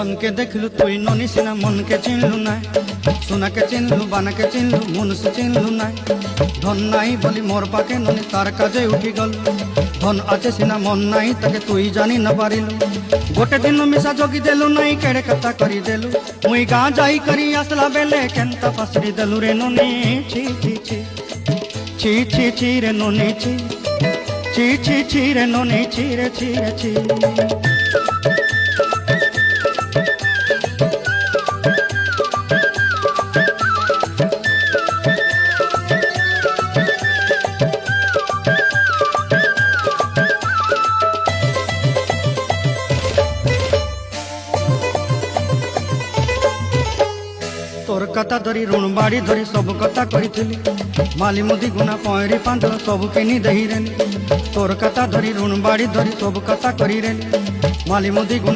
धन के देखलु तुई ननी सिना मन के चिन्हलु ना सोना के चिन्हलु बाना के चिन्हलु मुनुष चिन्हलु ना धन नाई बोली मोर पाके ननी तार काजे उठी गल धन आचे सिना मन नाई ताके तुई जानी न पारिलु गोटे दिन मिसा जोगी देलु नाई केड़े कथा करी देलु मुई गाँ जाई करी आसला बेले केंता पसरी देलु रे ननी छी छी छी छी छी छी रे ननी छी छी छी छी रे ननी छी रे छी रे छी तोर कथा धरी ऋण बाड़ी धरी सब कथा कही माली मुदी गुना पयरी पांदर सब किनी दही रेली तोर कथा धरी ऋण बाड़ी धरी सब कथा करी रेली माली मुदी गुना